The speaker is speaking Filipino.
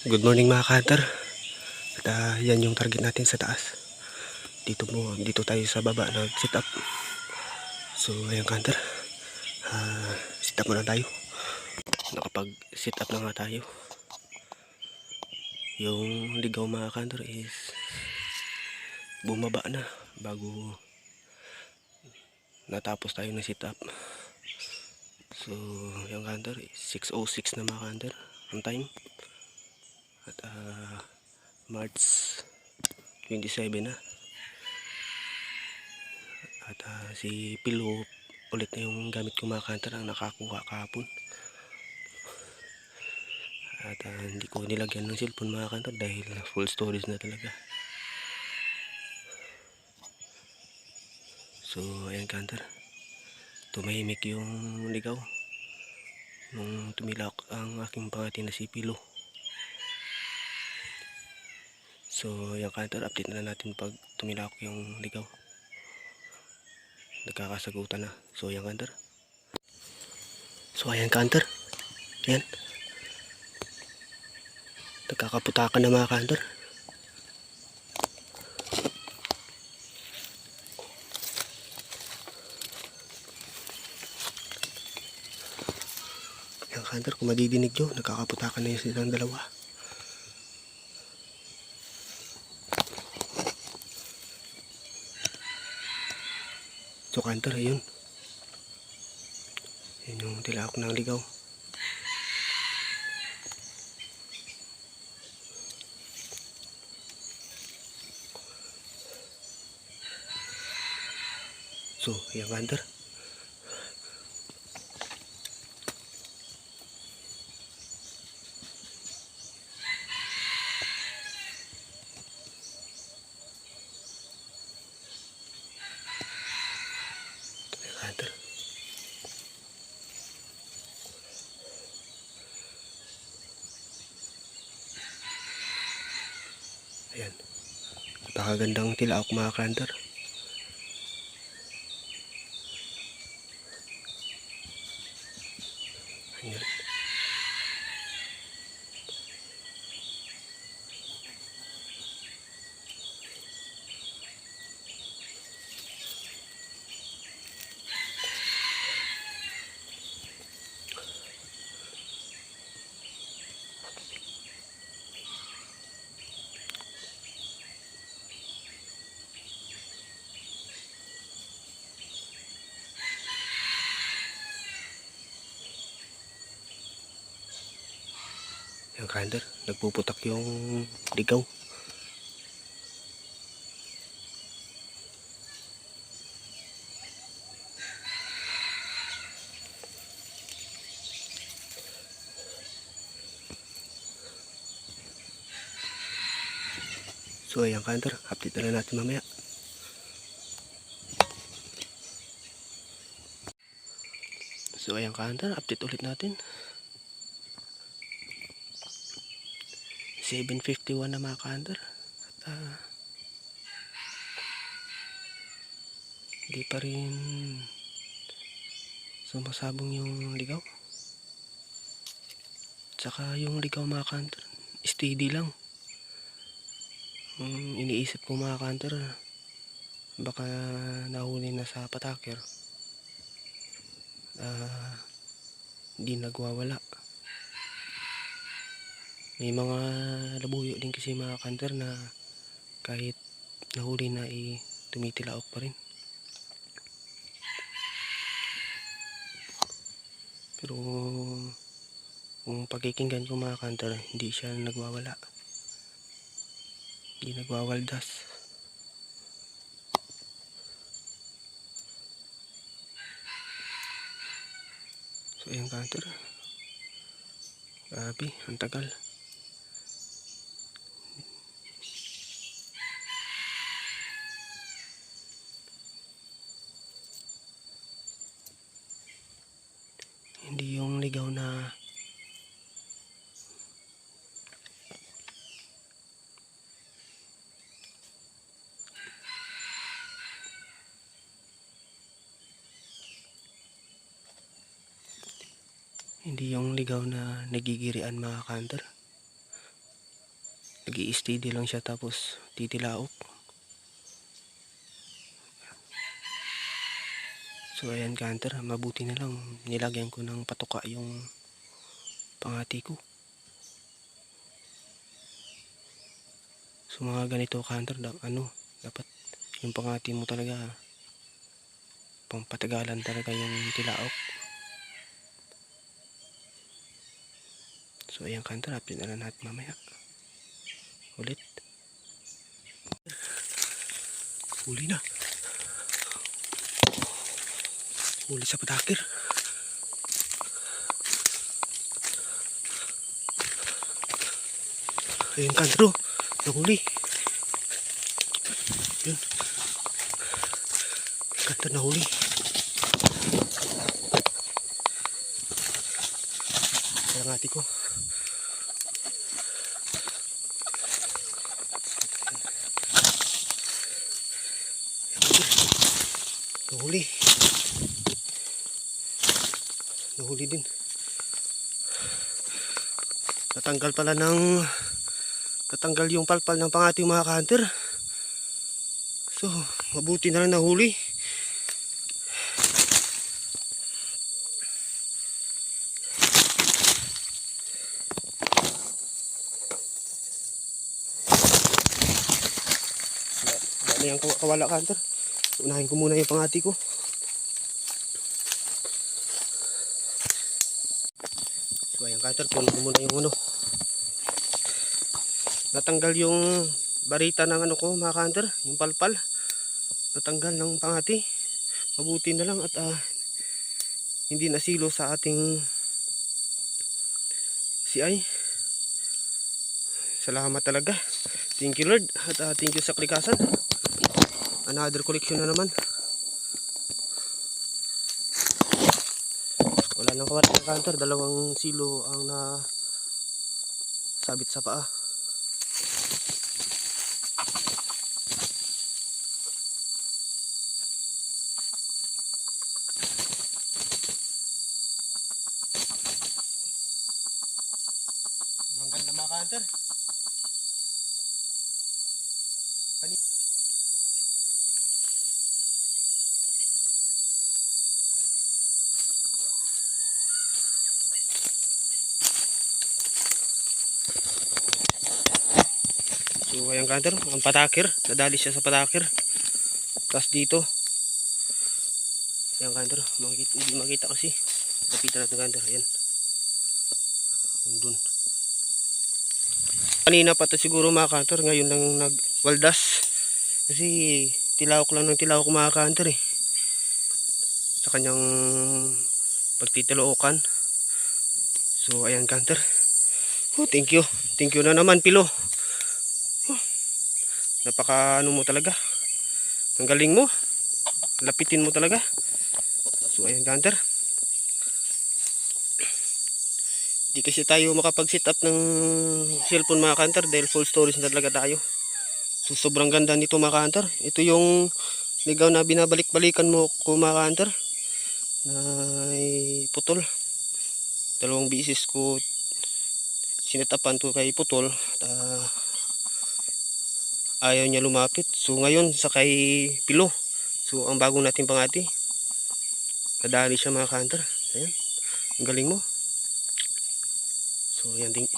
Good morning mga ka-hunter. At yan yung target natin sa taas. Dito tayo sa baba nag-sit up. So ayan ka-hunter. Sit up muna tayo. Nakapag-sit up na nga tayo. Yung ligaw mga ka-hunter is bumaba na bago natapos tayo ng sit up. So yung ka-hunter is 6:06 na mga ka-hunter ang time. At March 27 na. At si Pilo ulit na yung gamit ko mga ka-hunter ang nakakuha kahapon. At hindi ko nilagyan ng cellphone mga ka-hunter dahil full storage na talaga. So ayan ka-hunter, tumahimik yung ligaw nung tumilak ang aking pangati na si Pilo. So ayan ka-hunter, update na natin pag tumilak yung ligaw. Nagkakasagutan na. So ayan ka-hunter. Ayan, nagkakaputakan na mga ka-hunter. Ayan ka-hunter, kung madidinig nyo, nagkakaputakan na yung silang dalawa. So ka-hunter, ayun. Yan yung tilak ng ligaw. So ayan ka-hunter. Hunter. Ayan. Napakagandang tilaok mga ka-hunter. Ayan. Ayan ka-hunter, nagpuputak yung ligaw. So ayan ka-hunter, update na lang natin mamaya. So ayan ka-hunter, update ulit natin. 7:51 na mga ka-hunter. At hindi pa rin sumasabong yung ligaw. Tsaka yung ligaw mga ka-hunter, steady lang. Iniisip ko mga ka-hunter, baka nahuli na sa pataker. Hindi nagwawala. May mga labuyo din kasi mga ka-hunter na kahit nahuli na tumitilaok pa rin. Pero kung pakikinggan ko mga ka-hunter, hindi siya nagwawala. Hindi nagwawaldas. So ayan ka-hunter, grabe, ang tagal. Hindi yung ligaw na nagigirian mga ka-hunter. nag-i-steady lang siya tapos titilaok. So ayan ka-hunter, mabuti na lang nilagyan ko ng patuka yung pangati ko. So mga ganito ka-hunter, dapat yung pangati mo talaga pampatagalan talaga yung tilaok. So ayan ka-hunter, update na lang natin mamaya ulit. Huli na, huli sa patakir. Ayun ka-hunter, nahuli. Yun, ka-hunter, nahuli. Pangati ko. Nahuli. Nahuli din. Natanggal pala natanggal yung palpal ng pangati mga ka-hunter. So, mabuti na lang nahuli. Dami ang kawala ka-hunter. Unahin ko muna yung pangati ko. So ayan ka-hunter, punin ko muna yung natanggal yung barita ng ko mga ka-hunter, yung palpal. Natanggal ng pangati. Mabuti na lang at hindi nasilo sa ating CI. Salamat talaga. Thank you Lord at thank you sa klikasan. Another collection na naman. Wala nang kawat ng ka-hunter, 2 silo ang sabit sa paa. Sobrang ganda mga ka-hunter. So ayan ka-hunter, ang patakir, nadali siya sa patakir. Tapos dito, ayan ka-hunter, hindi makita kasi. Lapitan natin ka-hunter, ayan. Doon. Kanina pa to siguro mga ka-hunter, ngayon lang nagwaldas. Kasi tilawak lang ng tilawak mga ka-hunter sa kanyang pagtitilookan. So ayan ka-hunter. Oh, thank you. Thank you na naman Pilo. Napaka mo talaga. Ang galing mo. Lapitin mo talaga. So ayan ka-hunter. Di kasi tayo makapag-set up ng cellphone mga ka-hunter dahil full storage na talaga tayo. So sobrang ganda nito mga ka-hunter. Ito yung ligaw na binabalik-balikan mo ko mga ka-hunter. Na putol. 2 bisis ko sinetapan to kay putol. Ayaw niya lumapit. So ngayon sa kay Pilo. So ang bagong natin pangati. Nadali siya mga ka-hunter. Ayan. Ang galing mo. So ayan din.